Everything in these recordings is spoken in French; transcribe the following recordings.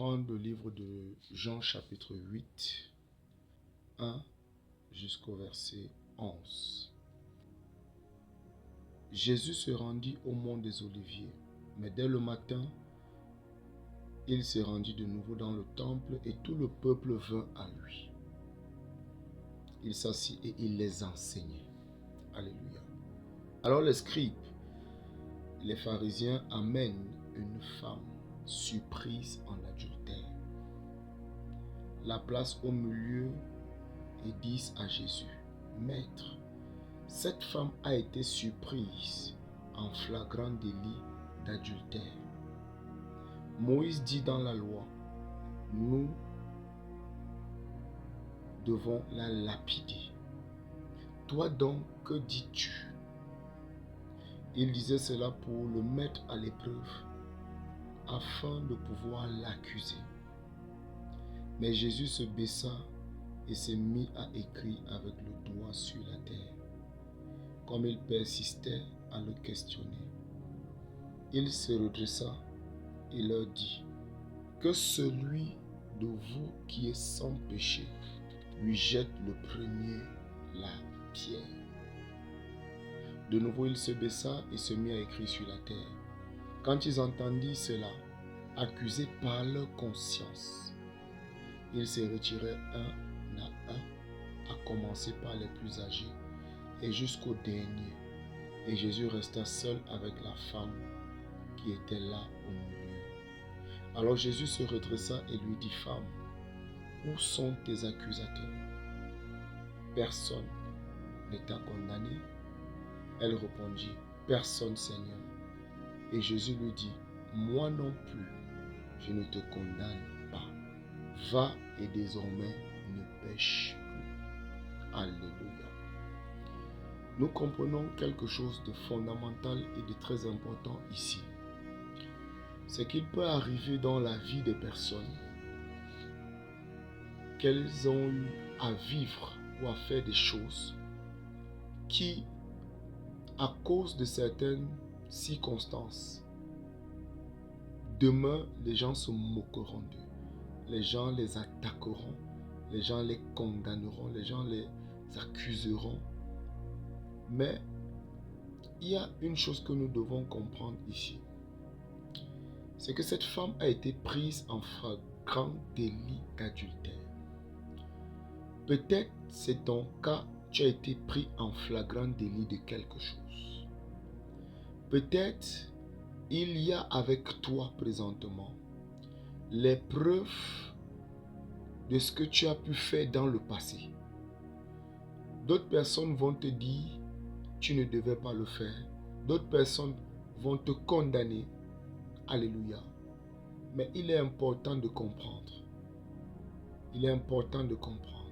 prendre le livre de Jean chapitre 8, 1 jusqu'au verset 11. Jésus se rendit au mont des Oliviers, mais dès le matin, il se rendit de nouveau dans le temple et tout le peuple vint à lui. Il s'assit et il les enseignait. Alléluia. Alors les scribes, les pharisiens amènent une femme surprise en adultère, la placent au milieu et disent à Jésus: Maître, cette femme a été surprise en flagrant délit d'adultère. Moïse dit dans la loi, nous devons la lapider. Toi donc, que dis-tu? Il disait cela pour le mettre à l'épreuve, afin de pouvoir l'accuser. Mais Jésus se baissa et se mit à écrire avec le doigt sur la terre. Comme il persistait à le questionner, il se redressa et leur dit: que celui de vous qui est sans péché lui jette le premier la pierre. De nouveau il se baissa et se mit à écrire sur la terre. Quand ils entendirent cela, accusés par leur conscience, ils se retiraient un à un, à commencer par les plus âgés et jusqu'au dernier. Et Jésus resta seul avec la femme qui était là au milieu. Alors Jésus se redressa et lui dit: Femme, où sont tes accusateurs? Personne ne t'a condamné? Elle répondit: Personne, Seigneur. Et Jésus lui dit: Moi non plus, je ne te condamne pas. Va et désormais ne pêche plus. Alléluia. Nous comprenons quelque chose de fondamental et de très important ici. C'est qu'il peut arriver dans la vie des personnes qu'elles ont eu à vivre ou à faire des choses qui, à cause de certaines circonstances, demain les gens se moqueront d'eux, les gens les attaqueront, les gens les condamneront, les gens les accuseront. Mais il y a une chose que nous devons comprendre ici. C'est que cette femme a été prise en flagrant délit d'adultère. Peut-être c'est ton cas, tu as été pris en flagrant délit de quelque chose. Peut-être il y a avec toi présentement les preuves de ce que tu as pu faire dans le passé. D'autres personnes vont te dire tu ne devais pas le faire. D'autres personnes vont te condamner. Alléluia. Mais il est important de comprendre. Il est important de comprendre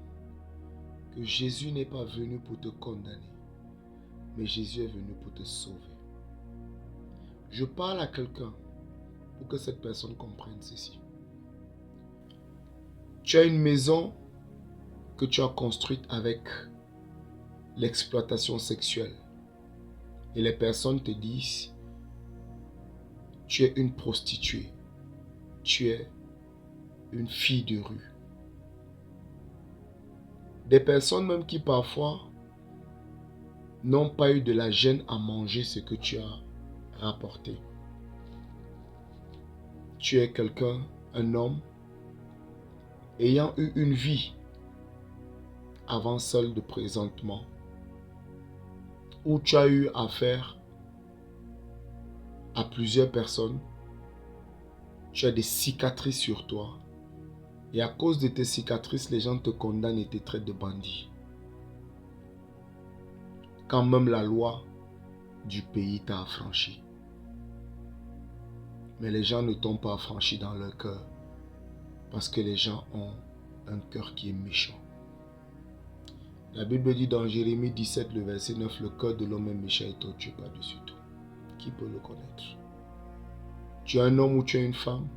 que Jésus n'est pas venu pour te condamner, mais Jésus est venu pour te sauver. Je parle à quelqu'un pour que cette personne comprenne ceci. Tu as une maison que tu as construite avec l'exploitation sexuelle. Et les personnes te disent: tu es une prostituée, tu es une fille de rue. Des personnes même qui parfois n'ont pas eu de la gêne à manger ce que tu as rapporté. Tu es quelqu'un, un homme, ayant eu une vie avant celle de présentement, où tu as eu affaire à plusieurs personnes, tu as des cicatrices sur toi, et à cause de tes cicatrices, les gens te condamnent et te traitent de bandit. Quand même la loi du pays t'a affranchi. Mais les gens ne t'ont pas affranchi dans leur cœur, parce que les gens ont un cœur qui est méchant. La Bible dit dans Jérémie 17, le verset 9, le cœur de l'homme est méchant et tortueux par-dessus tout. Qui peut le connaître? Tu es un homme ou tu es une femme?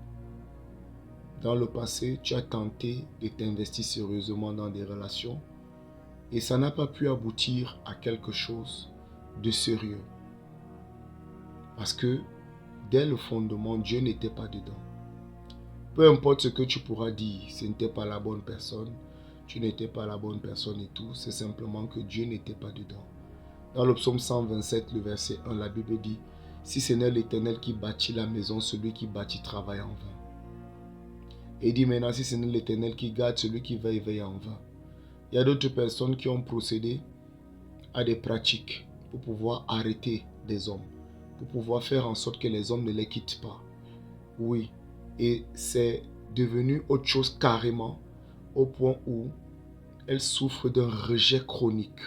Dans le passé, tu as tenté de t'investir sérieusement dans des relations et ça n'a pas pu aboutir à quelque chose de sérieux. Parce que dès le fondement, Dieu n'était pas dedans. Peu importe ce que tu pourras dire, ce n'était pas la bonne personne, tu n'étais pas la bonne personne et tout, c'est simplement que Dieu n'était pas dedans. Dans le psaume 127, le verset 1, la Bible dit, si ce n'est l'Éternel qui bâtit la maison, celui qui bâtit travaille en vain. Et il dit maintenant, si ce n'est l'Éternel qui garde, celui qui veille, veille en vain. Il y a d'autres personnes qui ont procédé à des pratiques pour pouvoir arrêter des hommes, pour pouvoir faire en sorte que les hommes ne les quittent pas. Oui, et c'est devenu autre chose carrément, au point où elles souffrent d'un rejet chronique.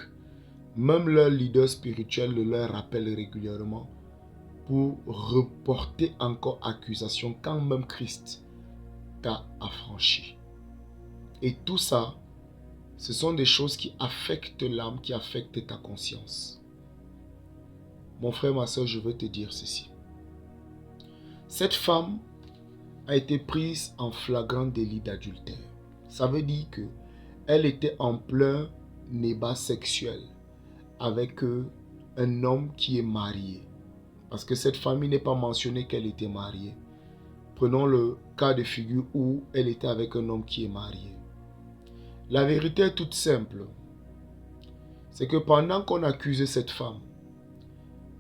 Même leur leader spirituel le leur rappelle régulièrement pour reporter encore accusation quand même Christ t'a affranchi. Et tout ça, ce sont des choses qui affectent l'âme, qui affectent ta conscience. Mon frère, ma soeur, je veux te dire ceci. Cette femme a été prise en flagrant délit d'adultère. Ça veut dire que elle était en plein débat sexuel avec un homme qui est marié. Parce que cette famille n'est pas mentionné qu'elle était mariée. Prenons le cas de figure où elle était avec un homme qui est marié. La vérité est toute simple. C'est que pendant qu'on accusait cette femme,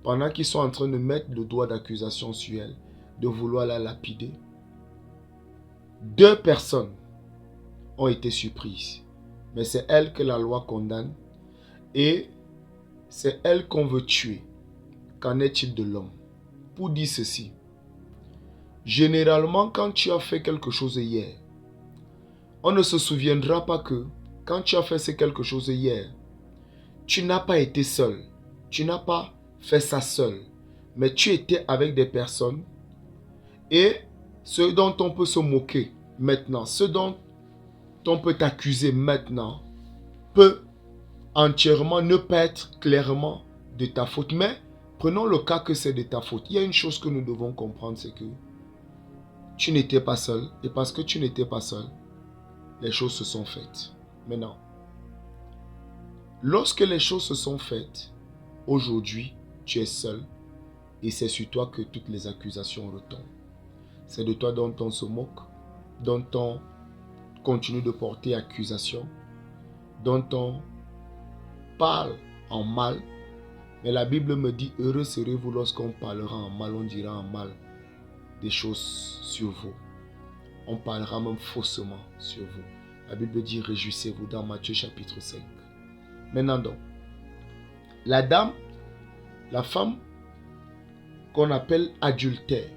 pendant qu'ils sont en train de mettre le doigt d'accusation sur elle, de vouloir la lapider, 2 personnes ont été surprises. Mais c'est elle que la loi condamne et c'est elle qu'on veut tuer. Qu'en est-il de l'homme? Pour dire ceci, généralement quand tu as fait quelque chose hier, on ne se souviendra pas que quand tu as fait quelque chose hier, tu n'as pas été seul, tu n'as pas fait ça seul, mais tu étais avec des personnes et ce dont on peut se moquer maintenant, ce dont on peut t'accuser maintenant, peut entièrement ne pas être clairement de ta faute. Mais prenons le cas que c'est de ta faute. Il y a une chose que nous devons comprendre, c'est que tu n'étais pas seul. Et parce que tu n'étais pas seul, les choses se sont faites. Maintenant, lorsque les choses se sont faites, aujourd'hui, tu es seul. Et c'est sur toi que toutes les accusations retombent. C'est de toi dont on se moque, dont on continue de porter accusation, dont on parle en mal. Mais la Bible me dit, heureux serez-vous lorsqu'on parlera en mal, on dira en mal des choses sur vous. On parlera même faussement sur vous. La Bible dit, réjouissez-vous dans Matthieu chapitre 5. Maintenant donc, la dame, la femme qu'on appelle adultère,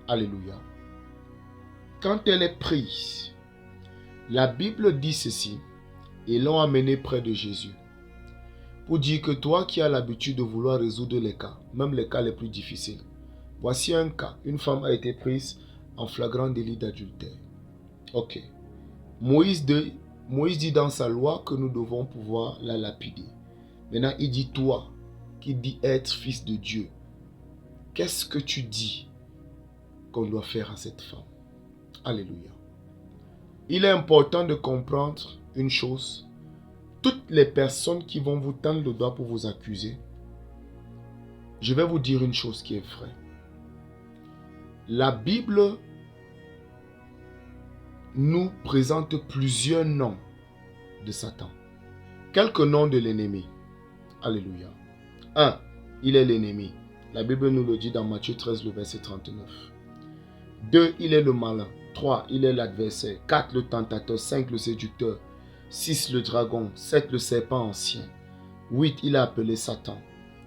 alléluia, quand elle est prise, la Bible dit ceci, ils l'ont amenée près de Jésus. Pour dire que toi qui as l'habitude de vouloir résoudre les cas, même les cas les plus difficiles, voici un cas. Une femme a été prise en flagrant délit d'adultère. Ok. Moïse dit dans sa loi que nous devons pouvoir la lapider. Maintenant, il dit toi, qui dis être fils de Dieu, qu'est-ce que tu dis qu'on doit faire à cette femme? Alléluia. Il est important de comprendre une chose. Toutes les personnes qui vont vous tendre le doigt pour vous accuser, je vais vous dire une chose qui est vraie. La Bible nous présente plusieurs noms de Satan. Quelques noms de l'ennemi. Alléluia. 1. Il est l'ennemi. La Bible nous le dit dans Matthieu 13, le verset 39. 2. Il est le malin. 3. Il est l'adversaire. 4. Le tentateur. 5. Le séducteur. 6. Le dragon. 7. Le serpent ancien. 8. Il est appelé Satan.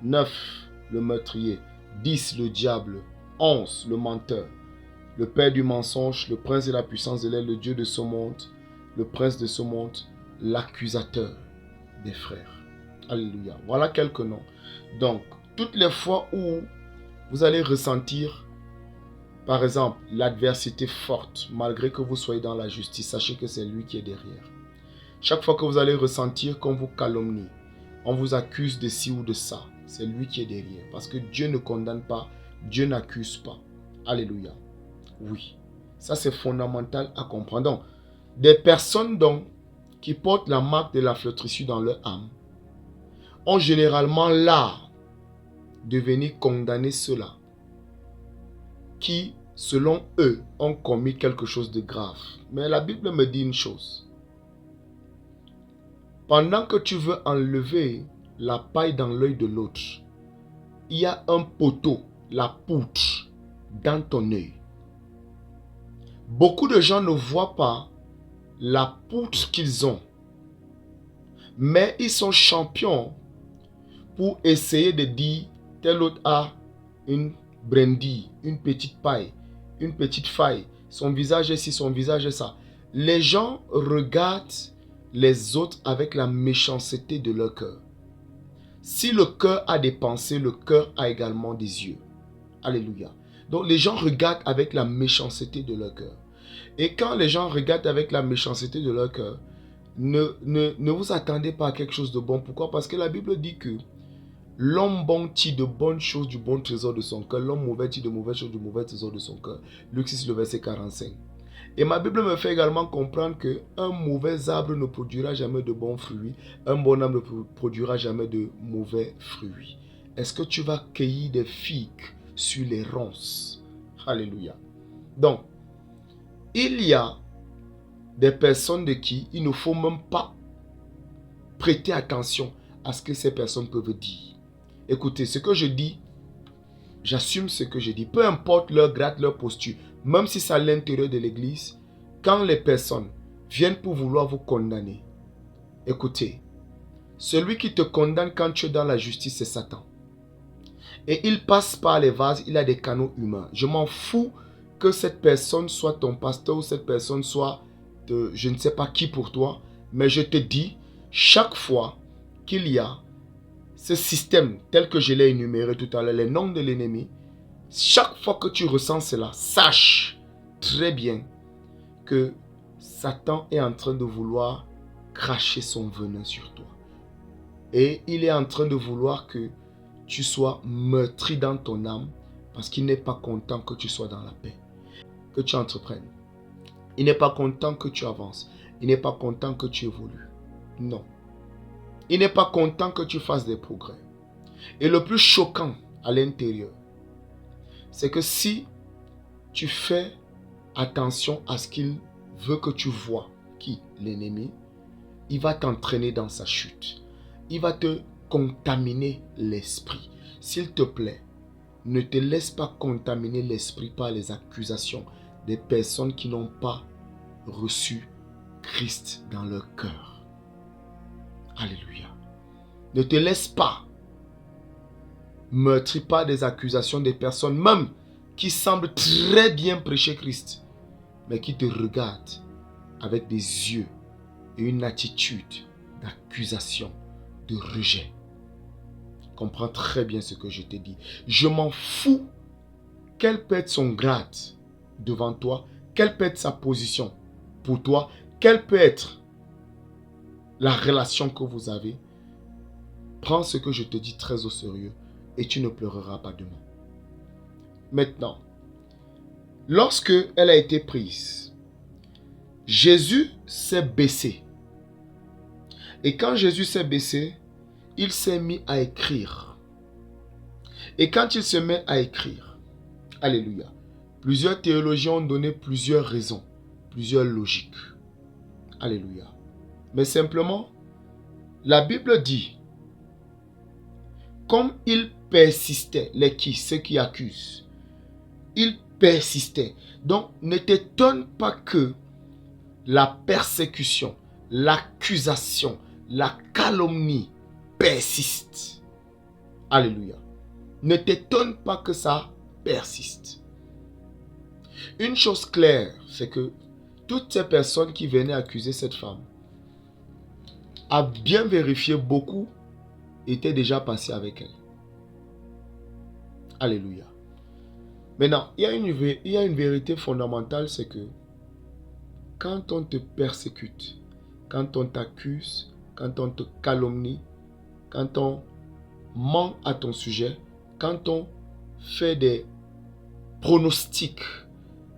9. Le meurtrier. 10. Le diable. 11. Le menteur. Le père du mensonge. Le prince de la puissance de l'air. Le Dieu de ce monde. Le prince de ce monde. L'accusateur des frères. Alléluia. Voilà quelques noms. Donc, toutes les fois où vous allez ressentir, par exemple, l'adversité forte, malgré que vous soyez dans la justice, sachez que c'est lui qui est derrière. Chaque fois que vous allez ressentir qu'on vous calomnie, on vous accuse de ci ou de ça, c'est lui qui est derrière. Parce que Dieu ne condamne pas, Dieu n'accuse pas. Alléluia. Oui, ça c'est fondamental à comprendre. Donc, des personnes donc, qui portent la marque de la flétrissure dans leur âme, ont généralement l'art de venir condamner ceux-là qui selon eux, ont commis quelque chose de grave. Mais la Bible me dit une chose. Pendant que tu veux enlever la paille dans l'œil de l'autre, il y a un poteau, la poutre, dans ton œil. Beaucoup de gens ne voient pas la poutre qu'ils ont, mais ils sont champions pour essayer de dire tel autre a une brindille, une petite paille, une petite faille, son visage est ci, son visage est ça. Les gens regardent les autres avec la méchanceté de leur cœur. Si le cœur a des pensées, le cœur a également des yeux. Alléluia. Donc les gens regardent avec la méchanceté de leur cœur. Et quand les gens regardent avec la méchanceté de leur cœur, ne vous attendez pas à quelque chose de bon. Pourquoi? Parce que la Bible dit que l'homme bon tire de bonnes choses du bon trésor de son cœur. L'homme mauvais tire de mauvaises choses du mauvais trésor de son cœur. Luc 6, le verset 45. Et ma Bible me fait également comprendre qu'un mauvais arbre ne produira jamais de bons fruits. Un bon arbre ne produira jamais de mauvais fruits. Est-ce que tu vas cueillir des figues sur les ronces? Alléluia. Donc, il y a des personnes de qui il ne faut même pas prêter attention à ce que ces personnes peuvent dire. Écoutez, ce que je dis, j'assume ce que je dis. Peu importe leur grade, leur posture, même si c'est à l'intérieur de l'église, quand les personnes viennent pour vouloir vous condamner, écoutez, celui qui te condamne quand tu es dans la justice, c'est Satan. Et il passe par les vases, il a des canaux humains. Je m'en fous que cette personne soit ton pasteur ou cette personne soit je ne sais pas qui pour toi, mais je te dis, chaque fois qu'il y a ce système tel que je l'ai énuméré tout à l'heure, les noms de l'ennemi, chaque fois que tu ressens cela, sache très bien que Satan est en train de vouloir cracher son venin sur toi. Et il est en train de vouloir que tu sois meurtri dans ton âme parce qu'il n'est pas content que tu sois dans la paix, que tu entreprennes. Il n'est pas content que tu avances. Il n'est pas content que tu évolues. Non. Il n'est pas content que tu fasses des progrès. Et le plus choquant à l'intérieur, c'est que si tu fais attention à ce qu'il veut que tu vois, qui, l'ennemi, il va t'entraîner dans sa chute. Il va te contaminer l'esprit. S'il te plaît, ne te laisse pas contaminer l'esprit par les accusations des personnes qui n'ont pas reçu Christ dans leur cœur. Alléluia. Ne te laisse pas meurtrir par des accusations des personnes même qui semblent très bien prêcher Christ, mais qui te regardent avec des yeux et une attitude d'accusation, de rejet. Comprends très bien ce que je te dis. Je m'en fous quel peut être son grade devant toi, quelle peut être sa position pour toi, quelle peut être la relation que vous avez. Prends ce que je te dis très au sérieux et tu ne pleureras pas demain. Maintenant, lorsque elle a été prise, Jésus s'est baissé. Et quand Jésus s'est baissé, il s'est mis à écrire. Et quand il se met à écrire, alléluia, plusieurs théologiens ont donné plusieurs raisons, plusieurs logiques. Alléluia. Mais simplement, la Bible dit, comme il persistait, ceux qui accusent, il persistait. Donc, ne t'étonne pas que la persécution, l'accusation, la calomnie persiste. Alléluia. Ne t'étonne pas que ça persiste. Une chose claire, c'est que toutes ces personnes qui venaient accuser cette femme, à bien vérifier, beaucoup étaient déjà passés avec elle. Alléluia. Maintenant, il y a une vérité fondamentale, c'est que quand on te persécute, quand on t'accuse, quand on te calomnie, quand on ment à ton sujet, quand on fait des pronostics,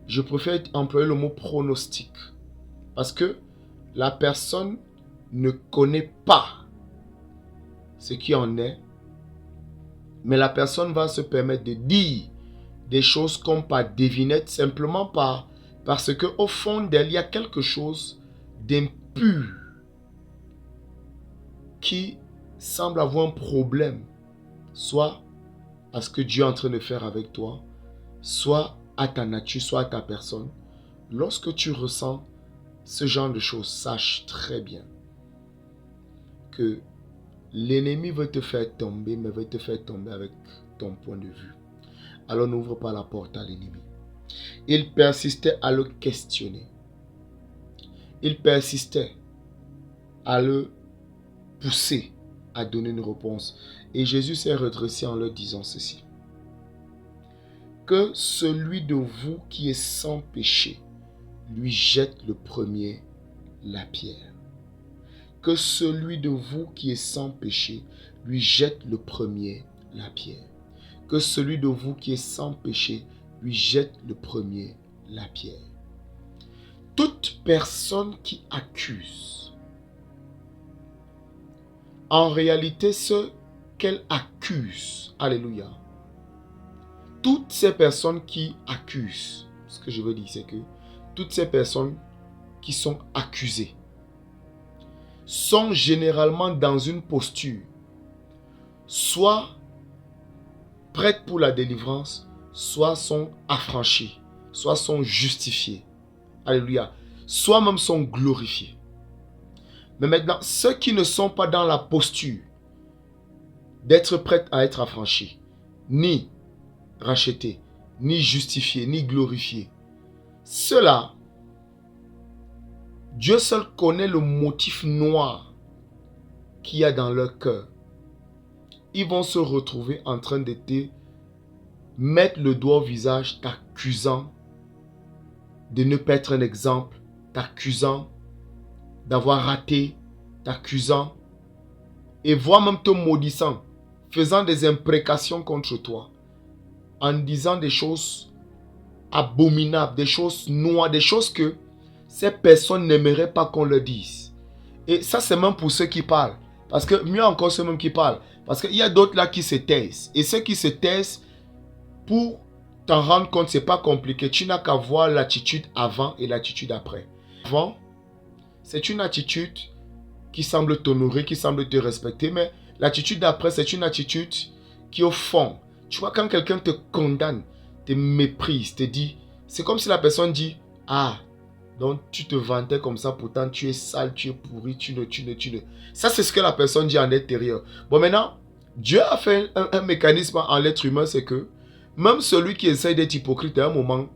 je préfère employer le mot pronostic, parce que la personne ne connaît pas ce qui en est, mais la personne va se permettre de dire des choses comme par devinette, simplement parce qu'au fond d'elle, il y a quelque chose d'impur qui semble avoir un problème, soit à ce que Dieu est en train de faire avec toi, soit à ta nature, soit à ta personne. Lorsque tu ressens ce genre de choses, sache très bien que l'ennemi veut te faire tomber, mais veut te faire tomber avec ton point de vue. Alors n'ouvre pas la porte à l'ennemi. Il persistait à le questionner. Il persistait à le pousser à donner une réponse. Et Jésus s'est redressé en leur disant ceci. Que celui de vous qui est sans péché lui jette le premier la pierre. Que celui de vous qui est sans péché lui jette le premier la pierre. Que celui de vous qui est sans péché lui jette le premier la pierre. Toute personne qui accuse, en réalité, ce qu'elle accuse, alléluia, toutes ces personnes qui accusent, ce que je veux dire, c'est que toutes ces personnes qui sont accusées sont généralement dans une posture, soit prêtes pour la délivrance, soit sont affranchies, soit sont justifiées. Alléluia. Soit même sont glorifiés. Mais maintenant, ceux qui ne sont pas dans la posture d'être prêts à être affranchis, ni rachetés, ni justifiés, ni glorifiés, ceux-là, Dieu seul connaît le motif noir qu'il y a dans leur cœur. Ils vont se retrouver en train de te mettre le doigt au visage, t'accusant de ne pas être un exemple, t'accusant d'avoir raté, t'accusant et voire même te maudissant, faisant des imprécations contre toi, en disant des choses abominables, des choses noires, des choses que ces personnes n'aimeraient pas qu'on leur dise. Et ça, c'est même pour ceux qui parlent. Parce que mieux encore, ceux même qui parlent. Parce qu'il y a d'autres là qui se taisent. Et ceux qui se taisent, pour t'en rendre compte, c'est pas compliqué. Tu n'as qu'à voir l'attitude avant et l'attitude après. Avant, c'est une attitude qui semble t'honorer, qui semble te respecter. Mais l'attitude d'après, c'est une attitude qui, au fond, tu vois, quand quelqu'un te condamne, te méprise, te dit, c'est comme si la personne dit, ah, donc tu te vantais comme ça, pourtant tu es sale, tu es pourri, tu ne. Ça, c'est ce que la personne dit en intérieur. Bon, maintenant, Dieu a fait un mécanisme en l'être humain, c'est que même celui qui essaie d'être hypocrite, à un moment,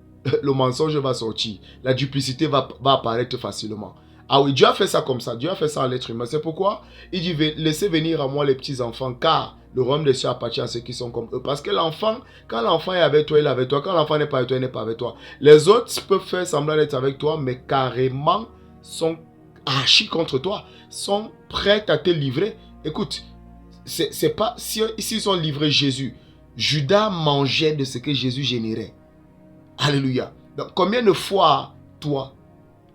le mensonge va sortir. La duplicité va apparaître facilement. Ah oui, Dieu a fait ça comme ça. Dieu a fait ça en l'être humain. C'est pourquoi il dit, laissez venir à moi les petits enfants, car le royaume des cieux appartient à ceux qui sont comme eux. Parce que l'enfant, quand l'enfant est avec toi, il est avec toi. Quand l'enfant n'est pas avec toi, il n'est pas avec toi. Les autres peuvent faire semblant d'être avec toi, mais carrément sont archi contre toi. Sont prêts à te livrer. Écoute, c'est pas, s'ils ont livré Jésus, Judas mangeait de ce que Jésus générait. Alléluia. Donc, combien de fois, toi,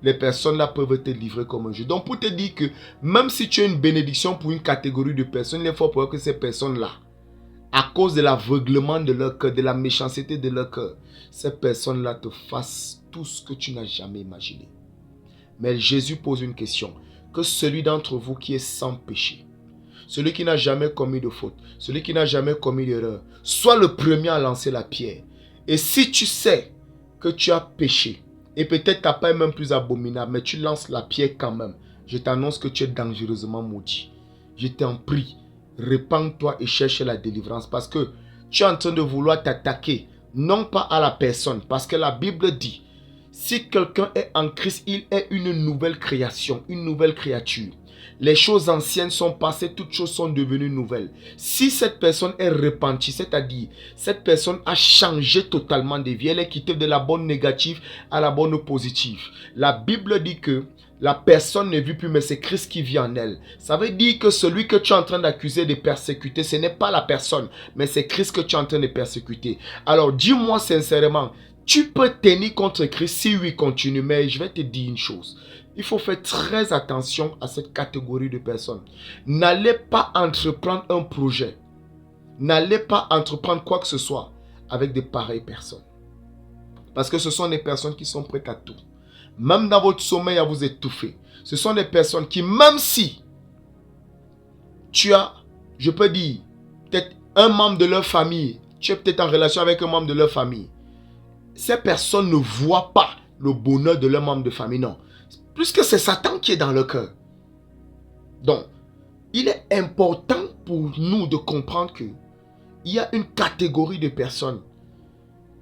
les personnes là peuvent te livrer comme un jeu. Donc, pour te dire que même si tu as une bénédiction pour une catégorie de personnes, il est fort pour que ces personnes-là, à cause de l'aveuglement de leur cœur, de la méchanceté de leur cœur, ces personnes-là te fassent tout ce que tu n'as jamais imaginé. Mais Jésus pose une question. Que celui d'entre vous qui est sans péché, celui qui n'a jamais commis de faute, celui qui n'a jamais commis d'erreur, soit le premier à lancer la pierre. Et si tu sais que tu as péché, et peut-être tu n'as pas même plus abominable, mais tu lances la pierre quand même, je t'annonce que tu es dangereusement maudit. Je t'en prie, répands-toi et cherche la délivrance, parce que tu es en train de vouloir t'attaquer, non pas à la personne, parce que la Bible dit, si quelqu'un est en Christ, il est une nouvelle création, une nouvelle créature. Les choses anciennes sont passées, toutes choses sont devenues nouvelles. Si cette personne est repentie, c'est-à-dire cette personne a changé totalement de vie, elle est quittée de la bonne négative à la bonne positive. La Bible dit que la personne ne vit plus, mais c'est Christ qui vit en elle. Ça veut dire que celui que tu es en train d'accuser de persécuter, ce n'est pas la personne, mais c'est Christ que tu es en train de persécuter. Alors dis-moi sincèrement, tu peux tenir contre Christ? Si oui, continue. Mais je vais te dire une chose. Il faut faire très attention à cette catégorie de personnes. N'allez pas entreprendre un projet. N'allez pas entreprendre quoi que ce soit avec de pareilles personnes. Parce que ce sont des personnes qui sont prêtes à tout. Même dans votre sommeil, à vous étouffer. Ce sont des personnes qui, même si tu as, je peux dire, peut-être un membre de leur famille, tu es peut-être en relation avec un membre de leur famille, ces personnes ne voient pas le bonheur de leur membre de famille, non. Puisque c'est Satan qui est dans leur cœur. Donc, il est important pour nous de comprendre que il y a une catégorie de personnes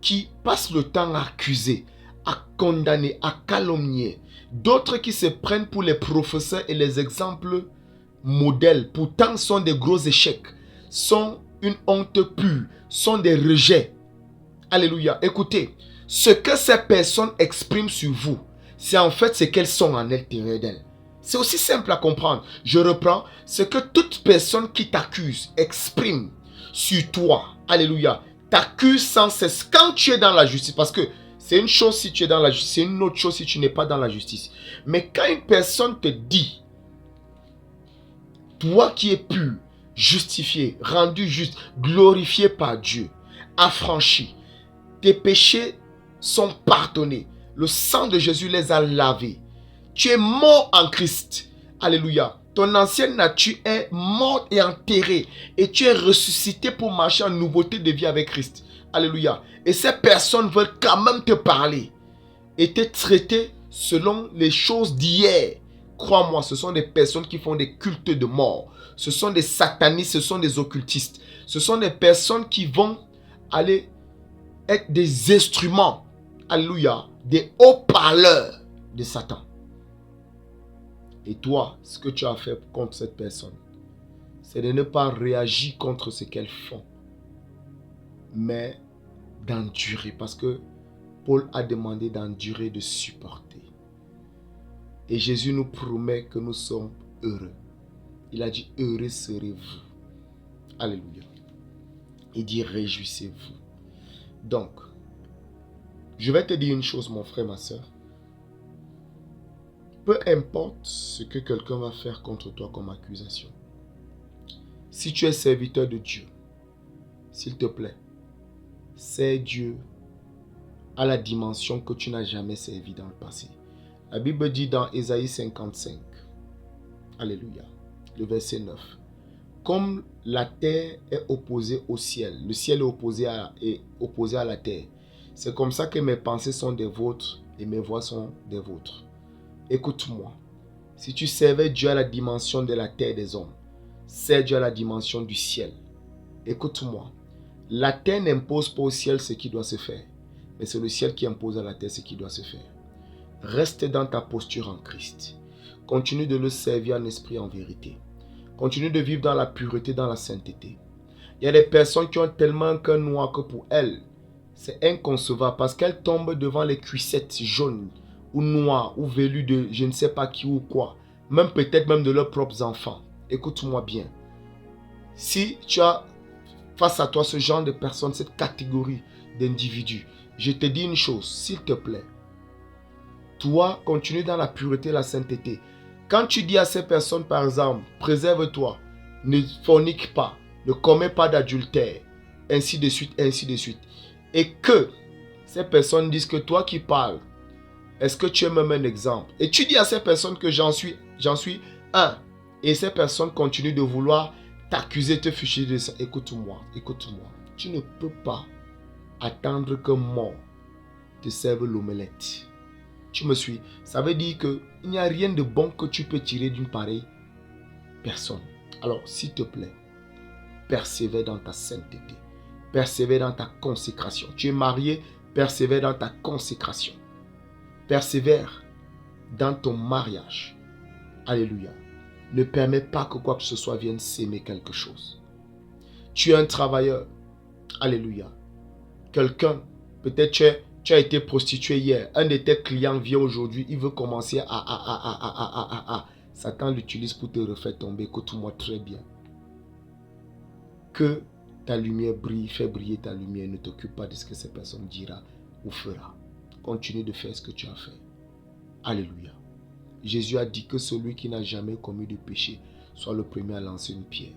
qui passent le temps à accuser, à condamner, à calomnier. D'autres qui se prennent pour les professeurs et les exemples modèles. Pourtant, sont des gros échecs, sont une honte pure, sont des rejets. Alléluia. Écoutez, ce que ces personnes expriment sur vous, c'est en fait ce qu'elles sont en l'intérieur d'elles. C'est aussi simple à comprendre. Je reprends. Ce que toute personne qui t'accuse exprime sur toi, alléluia, t'accuse sans cesse quand tu es dans la justice. Parce que c'est une chose si tu es dans la justice, c'est une autre chose si tu n'es pas dans la justice. Mais quand une personne te dit, toi qui es pur, justifié, rendu juste, glorifié par Dieu, affranchi, tes péchés sont pardonnés. Le sang de Jésus les a lavés. Tu es mort en Christ. Alléluia. Ton ancienne nature est morte et enterrée. Et tu es ressuscité pour marcher en nouveauté de vie avec Christ. Alléluia. Et ces personnes veulent quand même te parler. Et te traiter selon les choses d'hier. Crois-moi, ce sont des personnes qui font des cultes de mort. Ce sont des satanistes, ce sont des occultistes. Ce sont des personnes qui vont aller être des instruments. Alléluia. Des haut-parleurs de Satan. Et toi, ce que tu as fait contre cette personne, c'est de ne pas réagir contre ce qu'elles font, mais d'endurer. Parce que Paul a demandé d'endurer, de supporter. Et Jésus nous promet que nous sommes heureux. Il a dit, heureux serez-vous. Alléluia. Il dit, réjouissez-vous. Donc, je vais te dire une chose, mon frère, ma soeur. Peu importe ce que quelqu'un va faire contre toi comme accusation. Si tu es serviteur de Dieu, s'il te plaît, sers Dieu à la dimension que tu n'as jamais servi dans le passé. La Bible dit dans Ésaïe 55, alléluia, le verset 9, comme la terre est opposée au ciel, le ciel est opposé à la terre, c'est comme ça que mes pensées sont des vôtres et mes voix sont des vôtres. Écoute-moi, si tu servais Dieu à la dimension de la terre des hommes, sers Dieu à la dimension du ciel. Écoute-moi, la terre n'impose pas au ciel ce qui doit se faire, mais c'est le ciel qui impose à la terre ce qui doit se faire. Reste dans ta posture en Christ. Continue de le servir en esprit et en vérité. Continue de vivre dans la pureté, dans la sainteté. Il y a des personnes qui ont tellement un cœur noir que pour elles, c'est inconcevable parce qu'elles tombent devant les cuissettes jaunes ou noires ou velues de je ne sais pas qui ou quoi. Même peut-être même de leurs propres enfants. Écoute-moi bien. Si tu as face à toi ce genre de personnes, cette catégorie d'individus, je te dis une chose, s'il te plaît. Toi, continue dans la pureté et la sainteté. Quand tu dis à ces personnes, par exemple, préserve-toi, ne fornique pas, ne commets pas d'adultère, ainsi de suite, ainsi de suite. Et que ces personnes disent que toi qui parles, est-ce que tu es même un exemple? Et tu dis à ces personnes que j'en suis un. Et ces personnes continuent de vouloir t'accuser, te ficher de ça. Écoute-moi, écoute-moi. Tu ne peux pas attendre que mort te serve l'omelette. Tu me suis? Ça veut dire qu'il n'y a rien de bon que tu peux tirer d'une pareille personne. Alors, s'il te plaît, persévère dans ta sainteté. Persévère dans ta consécration. Tu es marié, persévère dans ta consécration. Persévère dans ton mariage. Alléluia. Ne permets pas que quoi que ce soit vienne s'aimer quelque chose. Tu es un travailleur. Alléluia. Quelqu'un, peut-être tu as été prostitué hier. Un de tes clients vient aujourd'hui. Il veut commencer à. Satan l'utilise pour te refaire tomber. Écoute-moi très bien. Que ta lumière brille. Fais briller ta lumière. Ne t'occupe pas de ce que cette personne dira ou fera. Continue de faire ce que tu as fait. Alléluia. Jésus a dit que celui qui n'a jamais commis de péché soit le premier à lancer une pierre.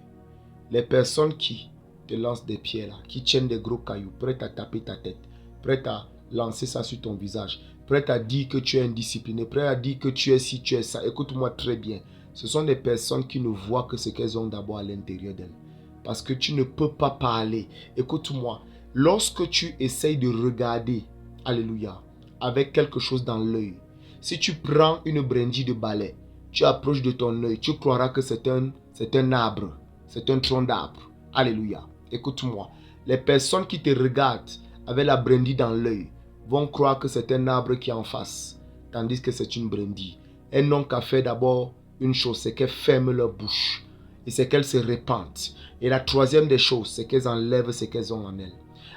Les personnes qui te lancent des pierres là, qui tiennent des gros cailloux, prêts à taper ta tête, prêts à lancer ça sur ton visage, prêts à dire que tu es indiscipliné, prêts à dire que tu es ci, tu es ça. Écoute-moi très bien. Ce sont des personnes qui ne voient que ce qu'elles ont d'abord à l'intérieur d'elles. Parce que tu ne peux pas parler. Écoute-moi. Lorsque tu essayes de regarder, alléluia, avec quelque chose dans l'œil, si tu prends une brindille de balai, tu approches de ton œil, tu croiras que c'est un arbre, c'est un tronc d'arbre. Alléluia. Écoute-moi. Les personnes qui te regardent avec la brindille dans l'œil vont croire que c'est un arbre qui est en face, tandis que c'est une brindille. Elles n'ont qu'à faire d'abord une chose, c'est qu'elles ferment leur bouche et c'est qu'elles se répandent. Et la troisième des choses, c'est qu'elles enlèvent ce qu'elles ont en elles.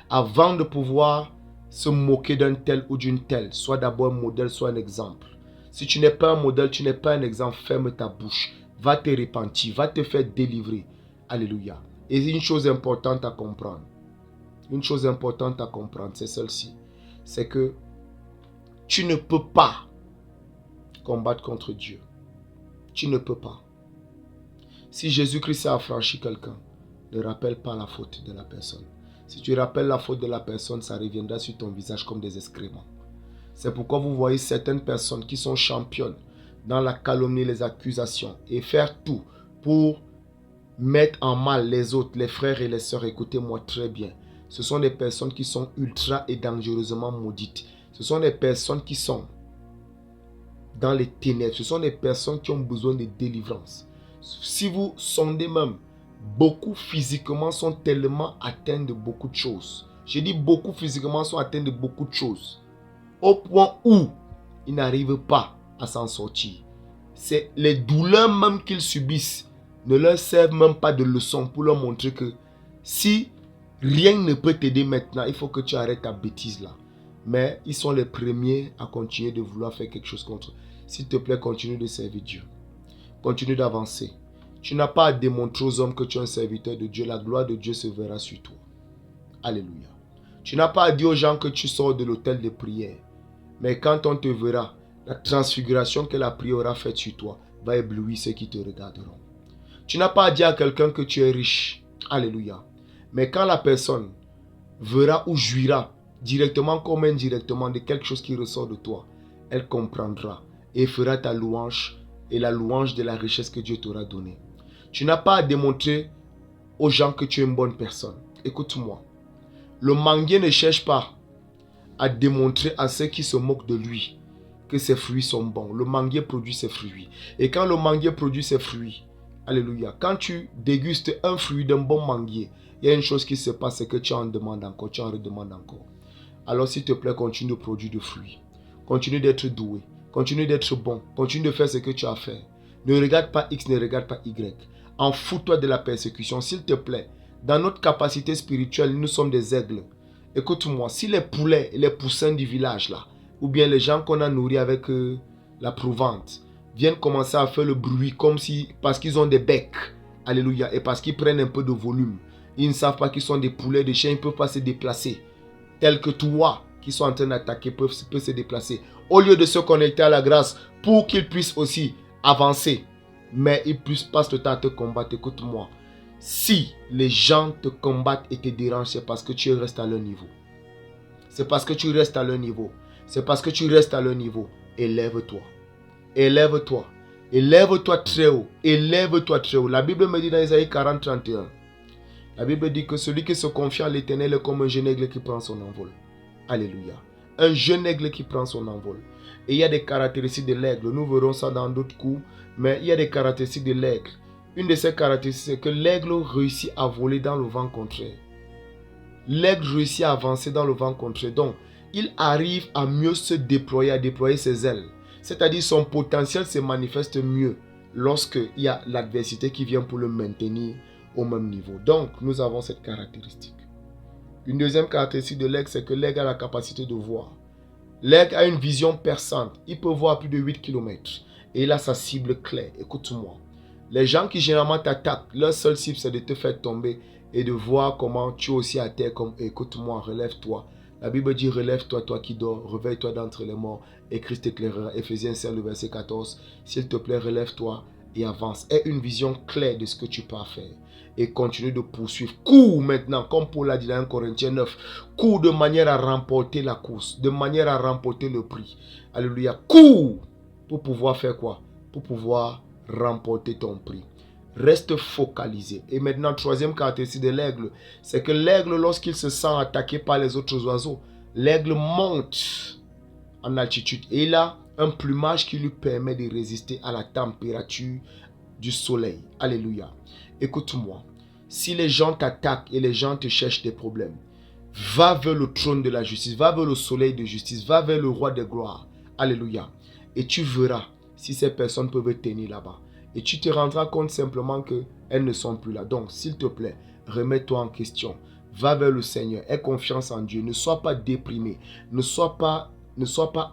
Avant de pouvoir se moquer d'un tel ou d'une telle, soit d'abord un modèle, soit un exemple. Si tu n'es pas un modèle, tu n'es pas un exemple, ferme ta bouche. Va te repentir, va te faire délivrer. Alléluia. Et une chose importante à comprendre. Une chose importante à comprendre, c'est celle-ci. C'est que tu ne peux pas combattre contre Dieu. Tu ne peux pas. Si Jésus-Christ a affranchi quelqu'un, ne rappelle pas la faute de la personne. Si tu rappelles la faute de la personne, ça reviendra sur ton visage comme des excréments. C'est pourquoi vous voyez certaines personnes qui sont championnes dans la calomnie, les accusations et faire tout pour mettre en mal les autres, les frères et les sœurs. Écoutez-moi très bien. Ce sont des personnes qui sont ultra et dangereusement maudites. Ce sont des personnes qui sont dans les ténèbres. Ce sont des personnes qui ont besoin de délivrance. Si vous sondez même, beaucoup physiquement sont tellement atteints de beaucoup de choses. Je dis beaucoup physiquement sont atteints de beaucoup de choses. Au point où ils n'arrivent pas à s'en sortir. C'est les douleurs même qu'ils subissent ne leur servent même pas de leçon pour leur montrer que si rien ne peut t'aider maintenant, il faut que tu arrêtes ta bêtise là. Mais ils sont les premiers à continuer de vouloir faire quelque chose contre eux. S'il te plaît, continue de servir Dieu. Continue d'avancer. Tu n'as pas à démontrer aux hommes que tu es un serviteur de Dieu. La gloire de Dieu se verra sur toi. Alléluia. Tu n'as pas à dire aux gens que tu sors de l'autel de prière. Mais quand on te verra, la transfiguration que la prière aura faite sur toi va éblouir ceux qui te regarderont. Tu n'as pas à dire à quelqu'un que tu es riche. Alléluia. Mais quand la personne verra ou jouira directement comme indirectement de quelque chose qui ressort de toi, elle comprendra et fera ta louange et la louange de la richesse que Dieu t'aura donnée. Tu n'as pas à démontrer aux gens que tu es une bonne personne. Écoute-moi. Le manguier ne cherche pas à démontrer à ceux qui se moquent de lui que ses fruits sont bons. Le manguier produit ses fruits. Et quand le manguier produit ses fruits, alléluia, quand tu dégustes un fruit d'un bon manguier, il y a une chose qui se passe, c'est que tu en demandes encore, tu en redemandes encore. Alors s'il te plaît, continue de produire de fruits. Continue d'être doué. Continue d'être bon. Continue de faire ce que tu as à faire. Ne regarde pas X, ne regarde pas Y. En fous-toi de la persécution, s'il te plaît. Dans notre capacité spirituelle, nous sommes des aigles. Écoute-moi, si les poulets et les poussins du village là, ou bien les gens qu'on a nourris avec la prouvante, viennent commencer à faire le bruit comme si, parce qu'ils ont des becs, alléluia, et parce qu'ils prennent un peu de volume, ils ne savent pas qu'ils sont des poulets, des chiens, ils ne peuvent pas se déplacer. Tels que toi, qui sont en train d'attaquer, peuvent se déplacer. Au lieu de se connecter à la grâce, pour qu'ils puissent aussi avancer, mais ils ne puissent pas le temps à te combattre. Écoute-moi, si les gens te combattent et te dérangent, c'est parce que tu restes à leur niveau. C'est parce que tu restes à leur niveau. C'est parce que tu restes à leur niveau. Élève-toi. Élève-toi. Élève-toi très haut. Élève-toi très haut. La Bible me dit dans Isaïe 40, 31. La Bible dit que celui qui se confie en l'Éternel est comme un jeune aigle qui prend son envol. Alléluia. Un jeune aigle qui prend son envol. Et il y a des caractéristiques de l'aigle. Nous verrons ça dans d'autres cours. Mais il y a des caractéristiques de l'aigle. Une de ces caractéristiques, c'est que l'aigle réussit à voler dans le vent contraire. L'aigle réussit à avancer dans le vent contraire. Donc, il arrive à mieux se déployer, à déployer ses ailes. C'est-à-dire son potentiel se manifeste mieux lorsqu'il y a l'adversité qui vient pour le maintenir au même niveau. Donc, nous avons cette caractéristique. Une deuxième caractéristique de l'aigle, c'est que l'aigle a la capacité de voir. L'aigle a une vision perçante. Il peut voir plus de 8 km. Et il a sa cible claire. Écoute-moi. Les gens qui généralement t'attaquent, leur seule cible, c'est de te faire tomber et de voir comment tu es aussi à terre comme écoute-moi, relève-toi. La Bible dit relève-toi, toi qui dors, réveille-toi d'entre les morts et Christ t'éclairera. Éphésiens 5, le verset 14. S'il te plaît, relève-toi et avance. Aie une vision claire de ce que tu peux faire et continue de poursuivre. Cours maintenant, comme Paul l'a dit dans 1 Corinthiens 9. Cours de manière à remporter la course, de manière à remporter le prix. Alléluia. Cours pour pouvoir faire quoi? Pour pouvoir remporter ton prix. Reste focalisé. Et maintenant, troisième caractéristique de l'aigle, c'est que l'aigle, lorsqu'il se sent attaqué par les autres oiseaux, l'aigle monte en altitude. Et il a un plumage qui lui permet de résister à la température du soleil. Alléluia. Écoute-moi. Si les gens t'attaquent et les gens te cherchent des problèmes, va vers le trône de la justice, va vers le soleil de justice, va vers le roi de gloire. Alléluia. Et tu verras si ces personnes peuvent tenir là-bas. Et tu te rendras compte simplement qu'elles ne sont plus là. Donc, s'il te plaît, remets-toi en question. Va vers le Seigneur. Aie confiance en Dieu. Ne sois pas déprimé. Ne sois pas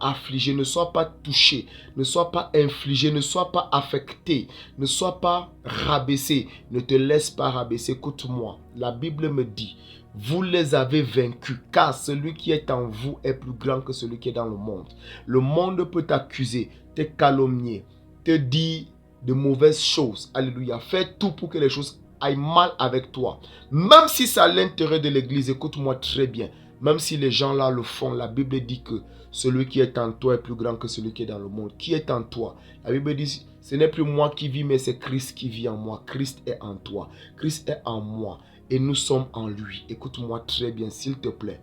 affligé. Ne sois pas touché. Ne sois pas infligé. Ne sois pas affecté. Ne sois pas rabaissé. Ne te laisse pas rabaisser. Écoute-moi. La Bible me dit, vous les avez vaincus, car celui qui est en vous est plus grand que celui qui est dans le monde. Le monde peut t'accuser, te calomnier, te dire de mauvaises choses. Alléluia. Fais tout pour que les choses aillent mal avec toi. Même si c'est à l'intérieur de l'église, écoute-moi très bien. Même si les gens là le font, la Bible dit que celui qui est en toi est plus grand que celui qui est dans le monde. Qui est en toi? La Bible dit, ce n'est plus moi qui vis, mais c'est Christ qui vit en moi. Christ est en toi. Christ est en moi. Et nous sommes en lui. Écoute-moi très bien, s'il te plaît.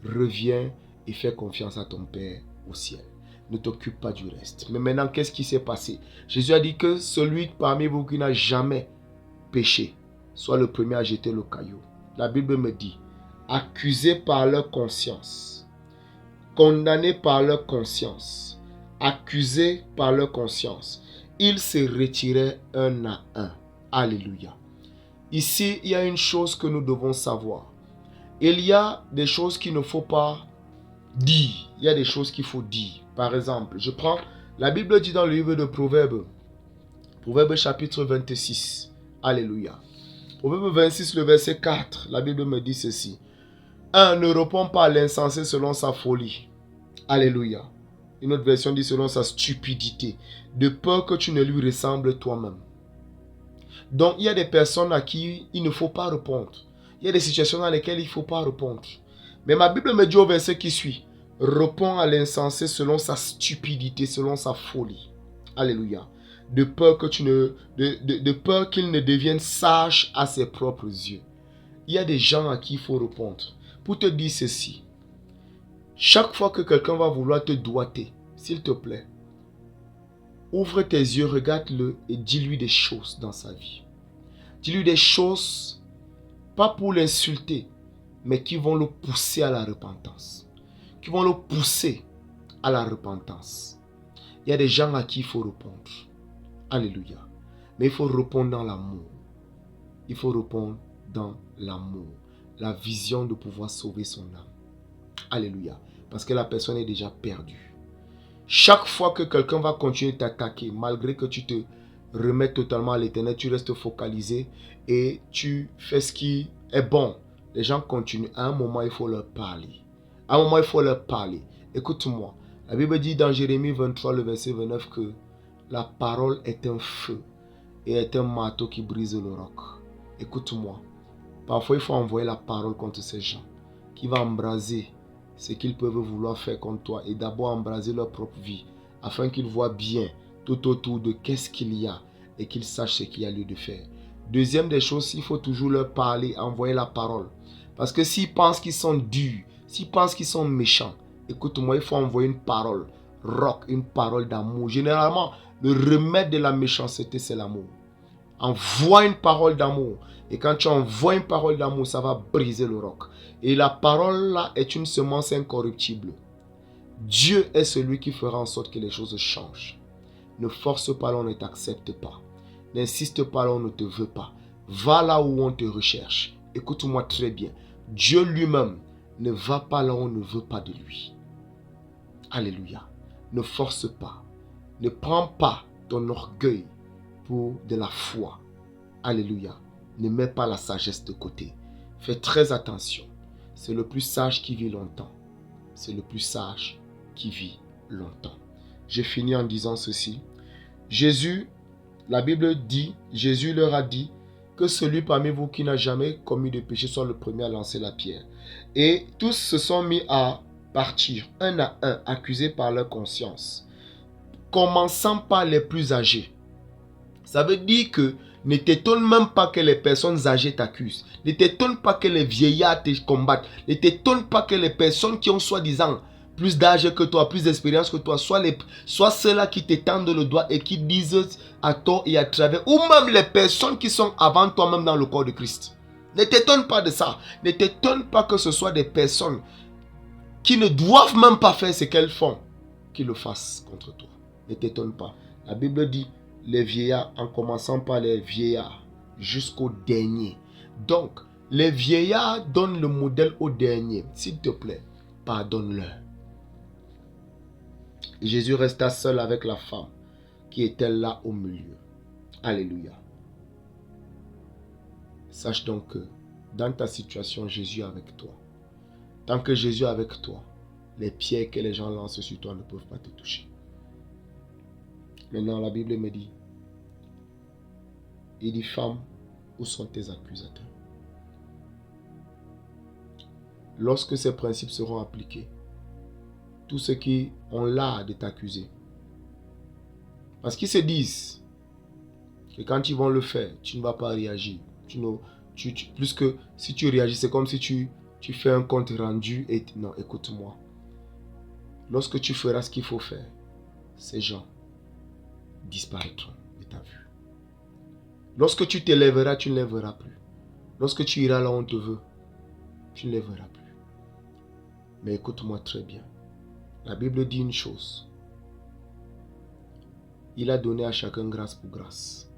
Reviens et fais confiance à ton Père au ciel. Ne t'occupe pas du reste. Mais maintenant, qu'est-ce qui s'est passé? Jésus a dit que celui parmi vous qui n'a jamais péché soit le premier à jeter le caillou. La Bible me dit, accusés par leur conscience, condamnés par leur conscience, accusés par leur conscience, ils se retiraient un à un. Alléluia. Ici, il y a une chose que nous devons savoir. Il y a des choses qu'il ne faut pas dire. Il y a des choses qu'il faut dire. Par exemple, je prends, la Bible dit dans le livre de Proverbes, Proverbes chapitre 26. Alléluia. Proverbes 26, le verset 4, la Bible me dit ceci. 1. Ne répond pas à l'insensé selon sa folie. Alléluia. Une autre version dit selon sa stupidité, de peur que tu ne lui ressembles toi-même. Donc, il y a des personnes à qui il ne faut pas répondre. Il y a des situations dans lesquelles il ne faut pas répondre. Mais ma Bible me dit au verset qui suit, réponds à l'insensé selon sa stupidité, selon sa folie. Alléluia. De peur qu'il ne devienne sage à ses propres yeux. Il y a des gens à qui il faut répondre. Pour te dire ceci, chaque fois que quelqu'un va vouloir te doiter, s'il te plaît, ouvre tes yeux, regarde-le et dis-lui des choses dans sa vie. Dis-lui des choses, pas pour l'insulter, mais qui vont le pousser à la repentance. Qui vont le pousser à la repentance. Il y a des gens à qui il faut répondre. Alléluia. Mais il faut répondre dans l'amour. Il faut répondre dans l'amour. La vision de pouvoir sauver son âme. Alléluia. Parce que la personne est déjà perdue. Chaque fois que quelqu'un va continuer de t'attaquer, malgré que tu te remets totalement à l'éternel, tu restes focalisé et tu fais ce qui est bon. Les gens continuent. À un moment, il faut leur parler. À un moment, il faut leur parler. Écoute-moi. La Bible dit dans Jérémie 23, le verset 29 que la parole est un feu et est un marteau qui brise le roc. Écoute-moi. Parfois, il faut envoyer la parole contre ces gens qui va embraser ce qu'ils peuvent vouloir faire contre toi et d'abord embraser leur propre vie afin qu'ils voient bien tout autour de qu'est-ce qu'il y a et qu'ils sachent ce qu'il y a lieu de faire. Deuxième des choses, il faut toujours leur parler, envoyer la parole. Parce que s'ils pensent qu'ils sont durs, s'ils pensent qu'ils sont méchants, écoute-moi, il faut envoyer une parole rock, une parole d'amour. Généralement, le remède de la méchanceté, c'est l'amour. Envoie une parole d'amour. Et quand tu envoies une parole d'amour, ça va briser le roc. Et la parole là est une semence incorruptible. Dieu est celui qui fera en sorte que les choses changent. Ne force pas là où on ne t'accepte pas. N'insiste pas là où on ne te veut pas. Va là où on te recherche. Écoute-moi très bien. Dieu lui-même ne va pas là où on ne veut pas de lui. Alléluia. Ne force pas. Ne prends pas ton orgueil pour de la foi. Alléluia. Ne mets pas la sagesse de côté. Fais très attention. C'est le plus sage qui vit longtemps. C'est le plus sage qui vit longtemps. J'ai fini en disant ceci. Jésus, la Bible dit, Jésus leur a dit, que celui parmi vous qui n'a jamais commis de péché soit le premier à lancer la pierre. Et tous se sont mis à partir, un à un, accusés par leur conscience, commençant par les plus âgés. Ça veut dire que ne t'étonne même pas que les personnes âgées t'accusent. Ne t'étonne pas que les vieillards te combattent. Ne t'étonne pas que les personnes qui ont soi-disant plus d'âge que toi, plus d'expérience que toi, soit ceux-là qui t'étendent le doigt et qui disent à tort et à travers, ou même les personnes qui sont avant toi même dans le corps de Christ. Ne t'étonne pas de ça. Ne t'étonne pas que ce soit des personnes qui ne doivent même pas faire ce qu'elles font, qui le fassent contre toi. Ne t'étonne pas. La Bible dit, les vieillards, en commençant par les vieillards, jusqu'au dernier. Donc, les vieillards donnent le modèle au dernier. S'il te plaît, pardonne-leur. Jésus resta seul avec la femme qui était là au milieu. Alléluia. Sache donc que dans ta situation, Jésus est avec toi. Tant que Jésus est avec toi, les pierres que les gens lancent sur toi ne peuvent pas te toucher. Maintenant, la Bible me dit, il dit, femme, où sont tes accusateurs? Lorsque ces principes seront appliqués, tous ceux qui ont l'art de t'accuser, parce qu'ils se disent que quand ils vont le faire, tu ne vas pas réagir. Plus que si tu réagis, c'est comme si tu fais un compte rendu et non, écoute-moi. Lorsque tu feras ce qu'il faut faire, ces gens disparaîtront de ta vue. Lorsque tu t'élèveras, tu ne les verras plus. Lorsque tu iras là où on te veut, tu ne les verras plus. Mais écoute-moi très bien. La Bible dit une chose. Il a donné à chacun grâce pour grâce.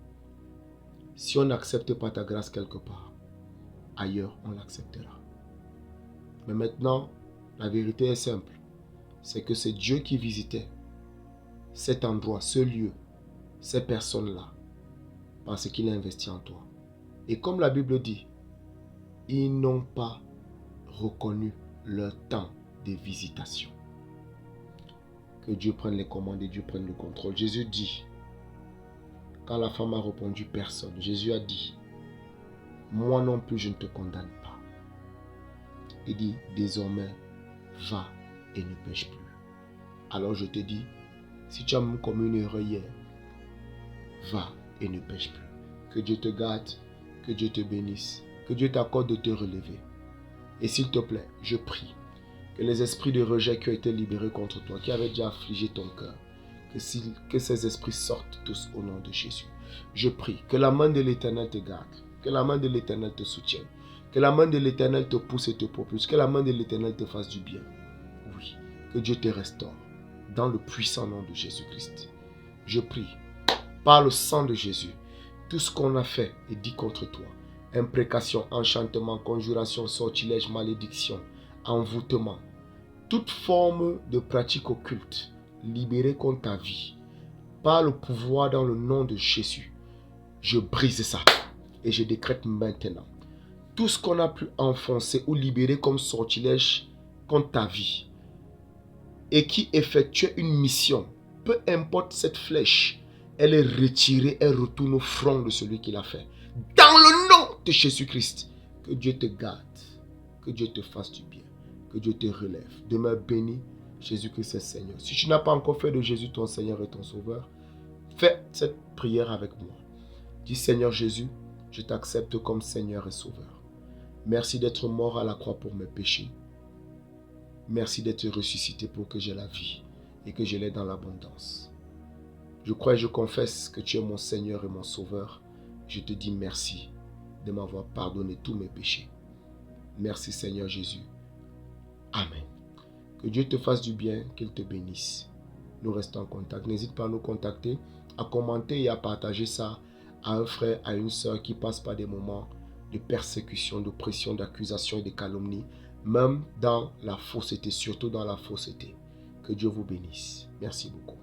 Si on n'accepte pas ta grâce quelque part, ailleurs on l'acceptera. Mais maintenant, la vérité est simple. C'est que c'est Dieu qui visitait cet endroit, ce lieu, ces personnes-là, parce qu'il a investi en toi. Et comme la Bible dit, ils n'ont pas reconnu leur temps de visitation. Que Dieu prenne les commandes et Dieu prenne le contrôle. Jésus dit, quand la femme a répondu personne, Jésus a dit, moi non plus je ne te condamne pas. Il dit, désormais, va et ne pêche plus. Alors je te dis, si tu as même commis une erreur hier, va et ne pêche plus. Que Dieu te garde, que Dieu te bénisse, que Dieu t'accorde de te relever. Et s'il te plaît, je prie que les esprits de rejet qui ont été libérés contre toi, qui avaient déjà affligé ton cœur, que ces esprits sortent tous au nom de Jésus. Je prie que la main de l'Éternel te garde, que la main de l'Éternel te soutienne, que la main de l'Éternel te pousse et te propulse, que la main de l'Éternel te fasse du bien. Oui, que Dieu te restaure dans le puissant nom de Jésus-Christ. Je prie, par le sang de Jésus, tout ce qu'on a fait et dit contre toi, imprécation, enchantement, conjuration, sortilège, malédiction, envoûtement, toute forme de pratique occulte libérée contre ta vie, par le pouvoir dans le nom de Jésus, je brise ça et je décrète maintenant tout ce qu'on a pu enfoncer ou libérer comme sortilège contre ta vie et qui effectuait une mission, peu importe cette flèche, elle est retirée, elle retourne au front de celui qui l'a fait. Dans le nom de Jésus-Christ, que Dieu te garde, que Dieu te fasse du bien, que Dieu te relève. Demeure béni, Jésus-Christ est Seigneur. Si tu n'as pas encore fait de Jésus ton Seigneur et ton Sauveur, fais cette prière avec moi. Dis, Seigneur Jésus, je t'accepte comme Seigneur et Sauveur. Merci d'être mort à la croix pour mes péchés. Merci d'être ressuscité pour que j'aie la vie et que je l'ai dans l'abondance. Je crois et je confesse que tu es mon Seigneur et mon Sauveur. Je te dis merci de m'avoir pardonné tous mes péchés. Merci Seigneur Jésus. Amen. Que Dieu te fasse du bien, qu'il te bénisse. Nous restons en contact. N'hésite pas à nous contacter, à commenter et à partager ça à un frère, à une sœur qui passe par des moments de persécution, de pression, d'accusation et de calomnie, même dans la fausseté, surtout dans la fausseté. Que Dieu vous bénisse. Merci beaucoup.